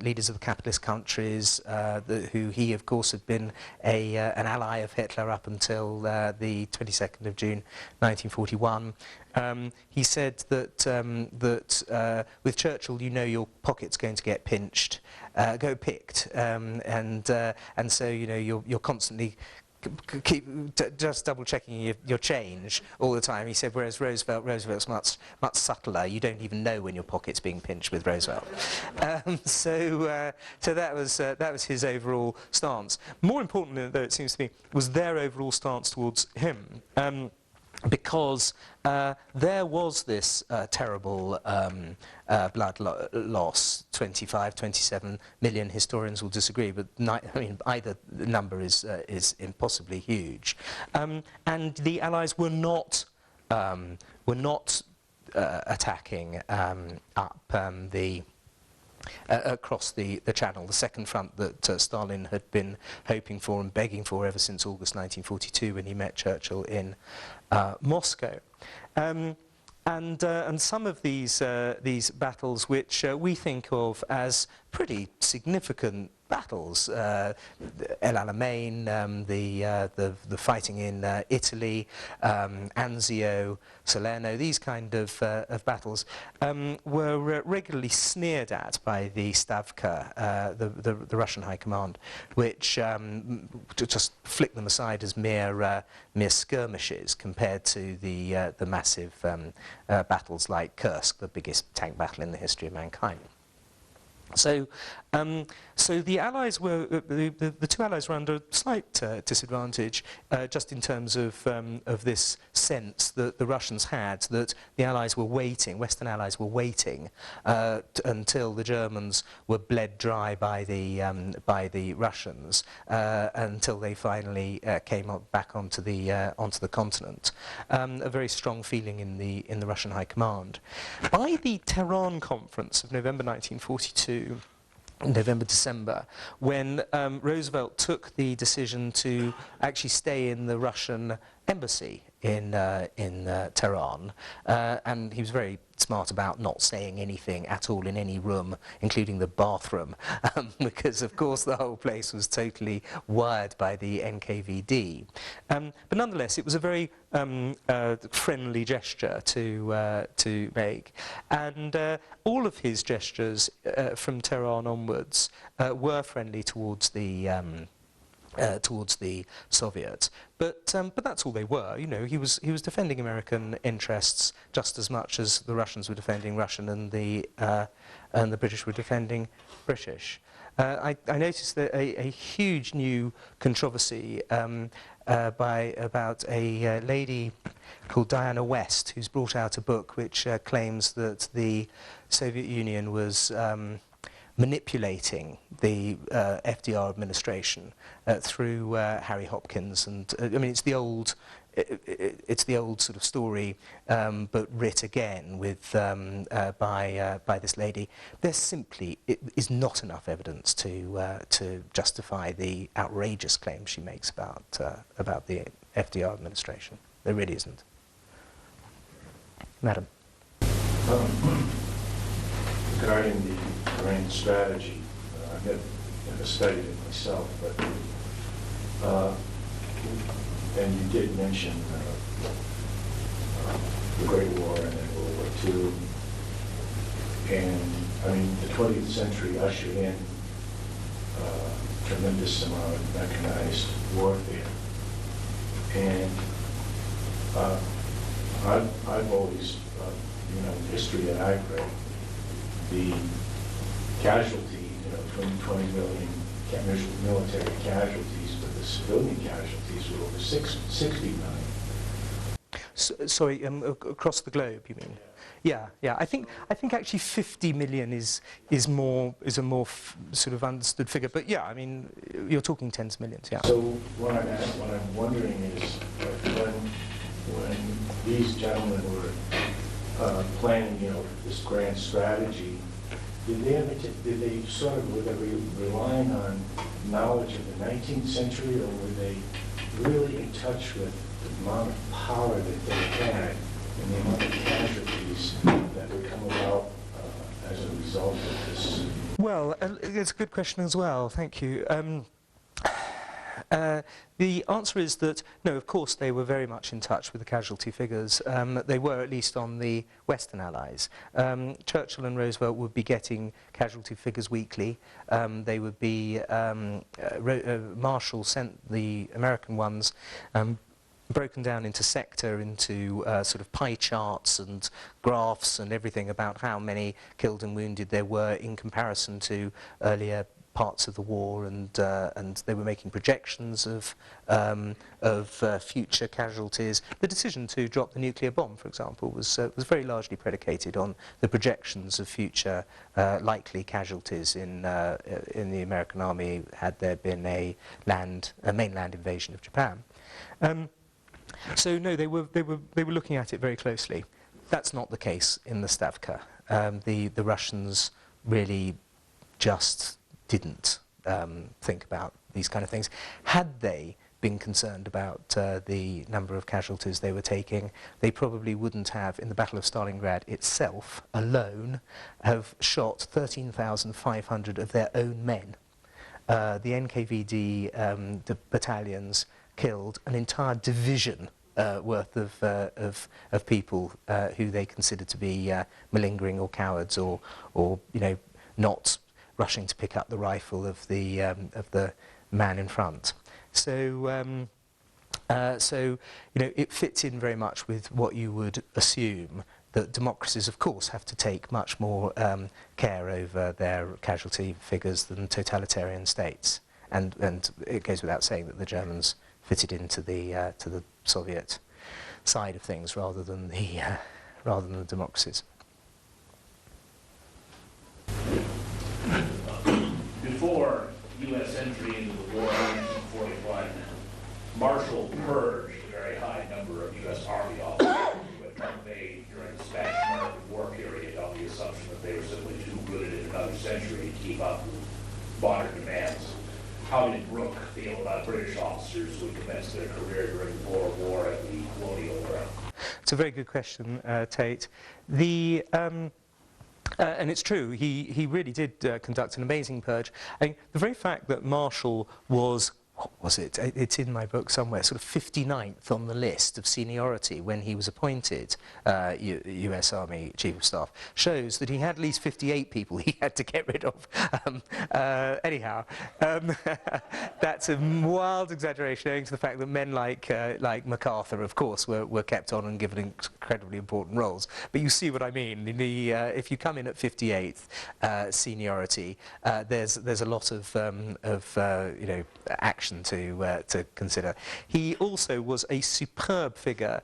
leaders of the capitalist countries, who he, of course, had been an ally of Hitler up until the 22nd of June 1941. He said that with Churchill, your pocket's going to get picked, and so you're constantly just double checking your change all the time. He said, whereas Roosevelt's much subtler. You don't even know when your pocket's being pinched with Roosevelt. So that was his overall stance. More importantly, though, it seems to me, was their overall stance towards him. Because there was this terrible blood loss, 25, 27 million. Historians will disagree, but either number is impossibly huge. And the Allies were not attacking across the Channel, the second front that Stalin had been hoping for and begging for ever since August 1942 when he met Churchill in Moscow. And some of these battles, which we think of as pretty significant battles, El Alamein, the fighting in Italy, Anzio, Salerno, these kind of battles were regularly sneered at by the Stavka, the Russian High Command, which just flicked them aside as mere skirmishes compared to the massive battles like Kursk, the biggest tank battle in the history of mankind. So the Allies were the two Allies were under slight disadvantage, just in terms of this sense that the Russians had that the Allies were waiting, Western Allies were waiting until the Germans were bled dry by the Russians, until they finally came back onto the continent. A very strong feeling in the Russian High Command. By the Tehran Conference of November 1942. November-December, when Roosevelt took the decision to actually stay in the Russian embassy in Tehran, and he was very smart about not saying anything at all in any room, including the bathroom, because of course the whole place was totally wired by the NKVD. But nonetheless, it was a very friendly gesture to make, and all of his gestures from Tehran onwards were friendly towards the Soviets, but that's all they were. You know, he was defending American interests just as much as the Russians were defending Russian, and the British were defending British. I noticed that a huge new controversy about a lady called Diana West, who's brought out a book which claims that the Soviet Union was manipulating the FDR administration through Harry Hopkins, and I mean it's the old sort of story, but writ again with by this lady. There simply is not enough evidence to justify the outrageous claims she makes about the FDR administration. There really isn't. Madam. Regarding the grand strategy, I've never studied it myself, but and you did mention the Great War and then World War II, and I mean the 20th century ushered in tremendous amount of mechanized warfare, and I've always, the history that I've read, the casualty, 20 million military casualties, but the civilian casualties were over 60 million. Sorry, across the globe, you mean? Yeah. I think actually 50 million is a more sort of understood figure. But yeah, I mean, you're talking tens of millions. Yeah. So what I'm wondering is when these gentlemen were planning, this grand strategy, were they relying on knowledge of the 19th century, or were they really in touch with the amount of power that they had and the amount of casualties that would come about as a result of this? Well, it's a good question as well. Thank you. The answer is that, no, of course they were very much in touch with the casualty figures. They were, at least on the Western Allies. Churchill and Roosevelt would be getting casualty figures weekly. They would be, Marshall sent the American ones broken down into sector, into sort of pie charts and graphs and everything about how many killed and wounded there were in comparison to earlier parts of the war, and they were making projections of future casualties. The decision to drop the nuclear bomb, for example, was very largely predicated on the projections of future likely casualties in the American army had there been a mainland invasion of Japan. So no, they were looking at it very closely. That's not the case in the Stavka. The Russians really just didn't think about these kind of things. Had they been concerned about the number of casualties they were taking, they probably wouldn't have, in the Battle of Stalingrad itself alone, have shot 13,500 of their own men. The NKVD the battalions killed an entire division worth of people who they considered to be malingering or cowards or not rushing to pick up the rifle of the man in front. So it fits in very much with what you would assume, that democracies, of course, have to take much more care over their casualty figures than totalitarian states. And it goes without saying that the Germans fitted into the to the Soviet side of things rather than the democracies. Before U.S. entry into the war in 1941, Marshall purged a very high number of U.S. Army officers who had been made during the Spanish-American War period on the assumption that they were simply too good in another century to keep up with modern demands. How did Brooke feel about British officers who had commenced their career during the Boer War and the colonial era? It's a very good question, Tate. And it's true, he really did conduct an amazing purge. I mean, the very fact that Marshall was, what was it? It's in my book somewhere, sort of 59th on the list of seniority when he was appointed US Army Chief of Staff, shows that he had at least 58 people he had to get rid of. Anyhow, that's a wild exaggeration owing to the fact that men like MacArthur, of course, were kept on and given incredibly important roles. But you see what I mean. If you come in at 58th seniority, there's a lot of action to consider. He also was a superb figure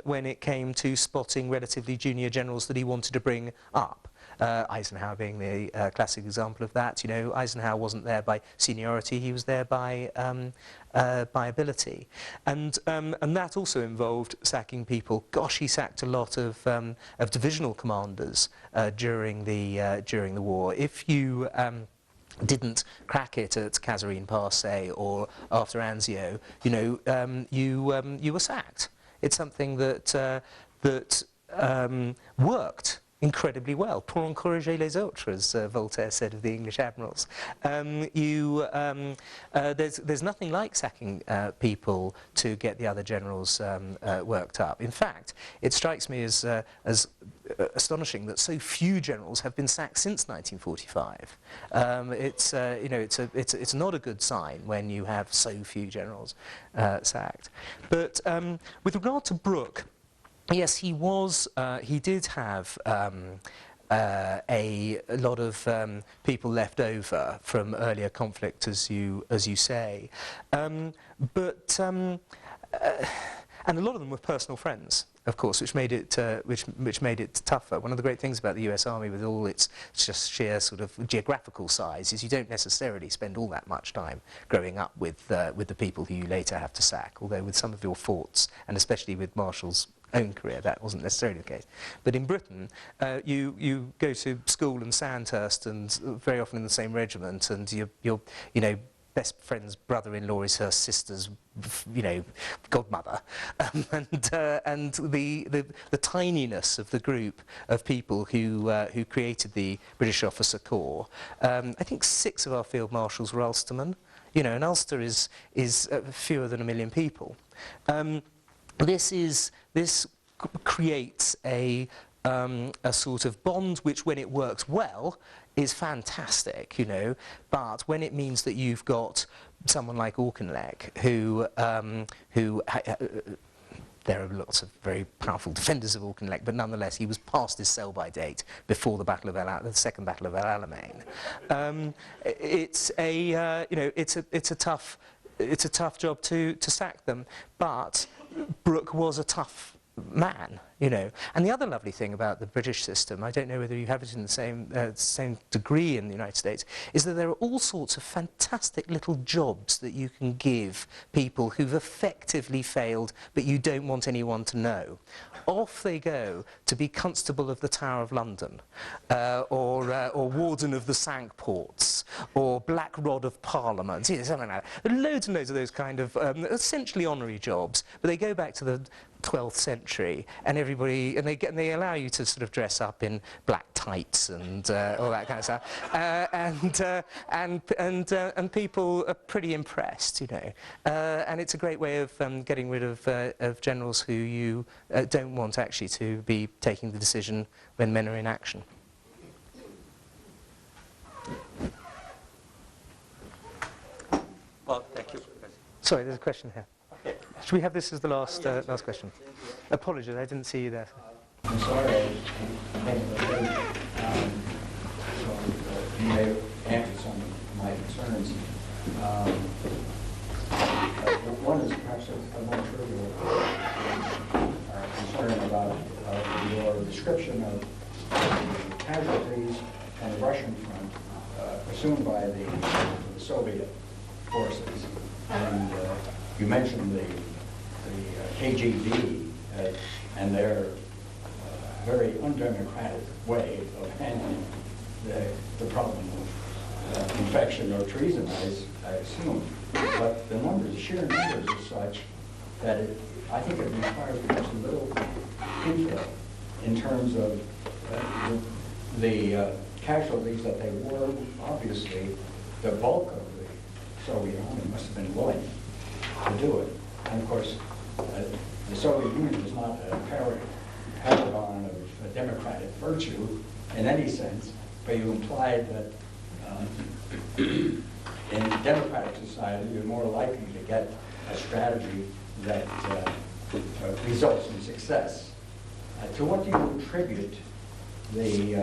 when it came to spotting relatively junior generals that he wanted to bring up. Eisenhower being the classic example of that. You know, Eisenhower wasn't there by seniority; he was there by ability, and that also involved sacking people. Gosh, he sacked a lot of divisional commanders during the war. If you didn't crack it at Kasserine Pass, say, or after Anzio, you were sacked. It's something that worked incredibly well. Pour encourager les autres, as Voltaire said of the English admirals. There's nothing like sacking people to get the other generals worked up. In fact, it strikes me as astonishing that so few generals have been sacked since 1945. It's not a good sign when you have so few generals sacked. But with regard to Brooke, yes, he did have a lot of people left over from earlier conflict, as you say, and a lot of them were personal friends, of course, which made it tougher. One of the great things about the U.S. Army, with all its just sheer sort of geographical size, is you don't necessarily spend all that much time growing up with the people who you later have to sack. Although with some of your forts, and especially with Marshall's own career, that wasn't necessarily the case. But in Britain, you go to school in Sandhurst, and very often in the same regiment, and your best friend's brother-in-law is her sister's godmother, and the tininess of the group of people who created the British Officer Corps. I think 6 of our field marshals were Ulstermen. And Ulster is fewer than 1 million people. This creates a sort of bond which, when it works well, is fantastic, but when it means that you've got someone like Auchinleck, who there are lots of very powerful defenders of Auchinleck, but nonetheless he was past his sell-by date before the Second Battle of El Alamein. It's a tough job to sack them, but Brooke was a tough man. you know. And the other lovely thing about the British system, I don't know whether you have it in the same degree in the United States, is that there are all sorts of fantastic little jobs that you can give people who've effectively failed, but you don't want anyone to know. Off they go to be Constable of the Tower of London, or Warden of the Cinque Ports, or Black Rod of Parliament, you know, something like that. There are loads and loads of those kind of essentially honorary jobs, but they go back to the 12th century, and they allow you to sort of dress up in black tights and all that kind of stuff, and people are pretty impressed, you know. And it's a great way of getting rid of generals who you don't want actually to be taking the decision when men are in action. Well, thank you. Sorry, there's a question here. Should we have this as the last question? Apologies, I didn't see you there. I'm sorry, I came late, so you may answer some of my concerns. One is perhaps a more trivial concern about your description of the casualties on the Russian front assumed by the Soviet forces. And you mentioned the KGB and their very undemocratic way of handling the problem of infection or treason, I assume. But the sheer numbers are such that I think it requires perhaps a little info in terms of the casualties that they were. Obviously, the bulk of the Soviet Army must have been willing to do it. And of course, the Soviet Union was not a paragon of democratic virtue in any sense, but you implied that in democratic society, you're more likely to get a strategy that results in success. To what do you attribute the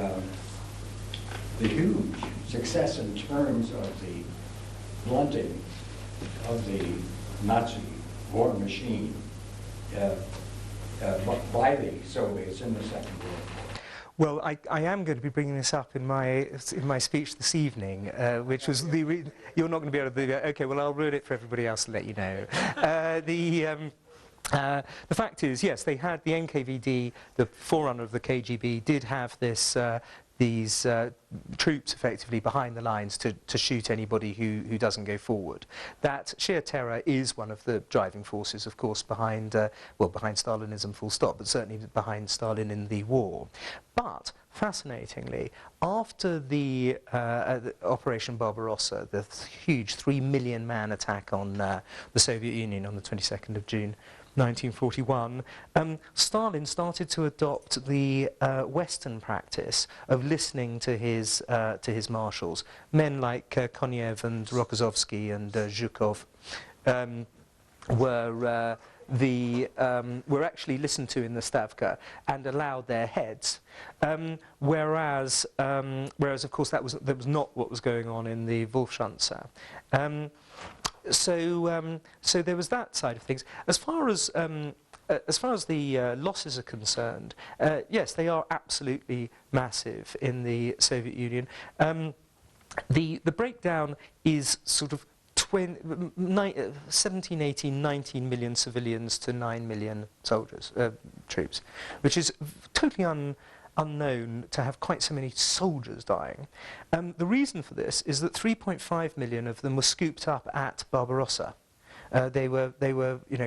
huge success in terms of the blunting of the Nazi war machine by the Soviets in the Second World War? Well, I am going to be bringing this up in my speech this evening, which was you're not going to be able to do that. Okay, well, I'll ruin it for everybody else to let you know. The fact is, yes, they had the NKVD, the forerunner of the KGB, did have these troops effectively behind the lines to shoot anybody who doesn't go forward. That sheer terror is one of the driving forces, of course, behind Stalinism full stop, but certainly behind Stalin in the war. But, fascinatingly, after the Operation Barbarossa, the huge 3 million man attack on the Soviet Union on the 22nd of June 1941, Stalin started to adopt the Western practice of listening to his marshals. Men like Konev and Rokossovsky and Zhukov were actually listened to in the Stavka and allowed their heads, whereas of course that was not what was going on in the Wolfschanze. So there was that side of things. As far as the losses are concerned, yes, they are absolutely massive in the Soviet Union. The breakdown is sort of 17, 18, 19 million civilians to 9 million soldiers, troops, which is totally unknown to have quite so many soldiers dying. The reason for this is that 3.5 million of them were scooped up at Barbarossa. They were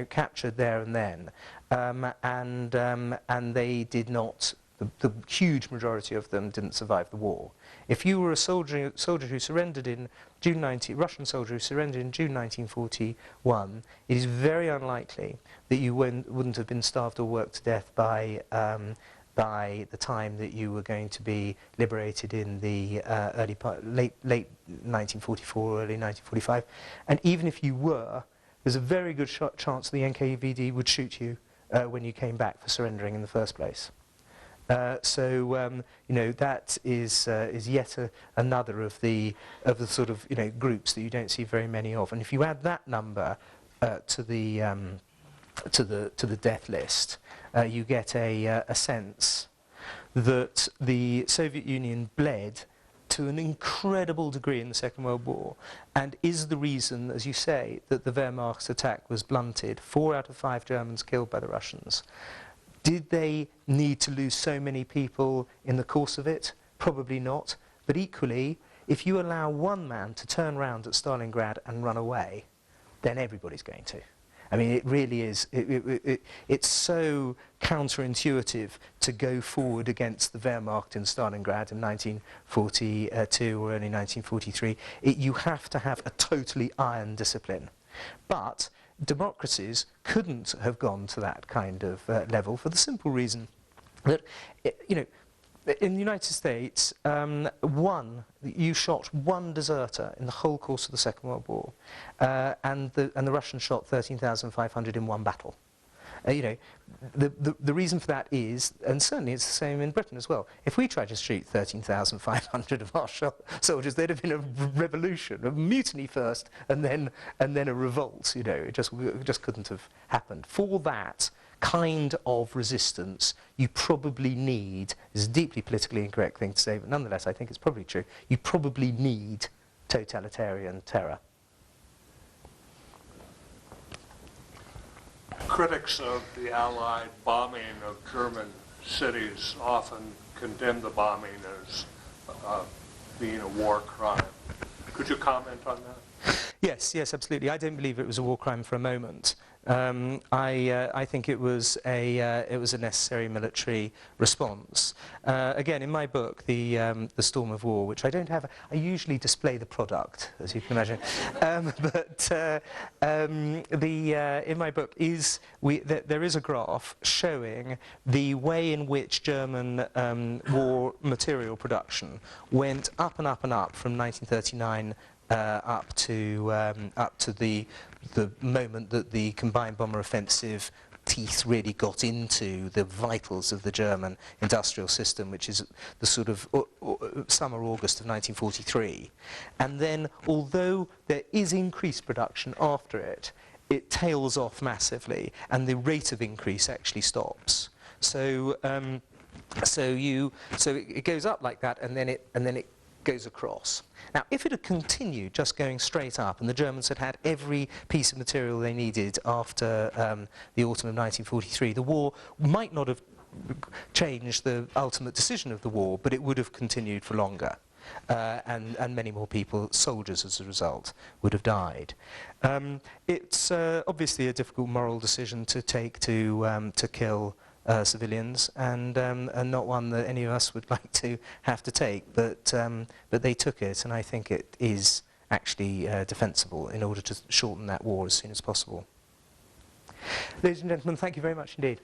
captured there and then, and they did not. The huge majority of them didn't survive the war. If you were a soldier who surrendered in Russian soldier who surrendered in June 1941, it is very unlikely that you wouldn't have been starved or worked to death by the time that you were going to be liberated in the late 1944, early 1945. And even if you were, there's a very good chance the NKVD would shoot you when you came back for surrendering in the first place. That is yet another of the sort of groups that you don't see very many of. And if you add that number to the to the death list, you get a sense that the Soviet Union bled to an incredible degree in the Second World War, and is the reason, as you say, that the Wehrmacht's attack was blunted. 4 out of 5 Germans killed by the Russians. Did they need to lose so many people in the course of it? Probably not. But equally, if you allow one man to turn round at Stalingrad and run away, then everybody's going to. I mean, it really is, it's so counterintuitive to go forward against the Wehrmacht in Stalingrad in 1942 or early 1943. You have to have a totally iron discipline. But democracies couldn't have gone to that kind of level for the simple reason that, you know, in the United States, you shot one deserter in the whole course of the Second World War, and the Russians shot 13,500 in one battle. You know, the reason for that is, and certainly it's the same in Britain as well, if we tried to shoot 13,500 of our soldiers, there'd have been a revolution, a mutiny first, and then a revolt. You know, it just couldn't have happened. For that kind of resistance, you probably need, this is a deeply politically incorrect thing to say, but nonetheless I think it's probably true, you probably need totalitarian terror. Critics of the Allied bombing of German cities often condemn the bombing as being a war crime. Could you comment on that? Yes, absolutely. I don't believe it was a war crime for a moment. I think it was a necessary military response. Again, in my book, the Storm of War, which I don't have, I usually display the product, as you can imagine. In my book there is a graph showing the way in which German war material production went up and up and up from 1939 up to the moment that the combined bomber offensive teeth really got into the vitals of the German industrial system, which is the sort of summer, August of 1943. And then, although there is increased production after it, it tails off massively, and the rate of increase actually stops. So it goes up like that, and then it goes across. Now, if it had continued just going straight up, and the Germans had had every piece of material they needed after the autumn of 1943, the war might not have changed the ultimate decision of the war, but it would have continued for longer. And many more people, soldiers as a result, would have died. It's obviously a difficult moral decision to take to kill civilians, and not one that any of us would like to have to take, but they took it, and I think it is actually defensible in order to shorten that war as soon as possible. Ladies and gentlemen, thank you very much indeed.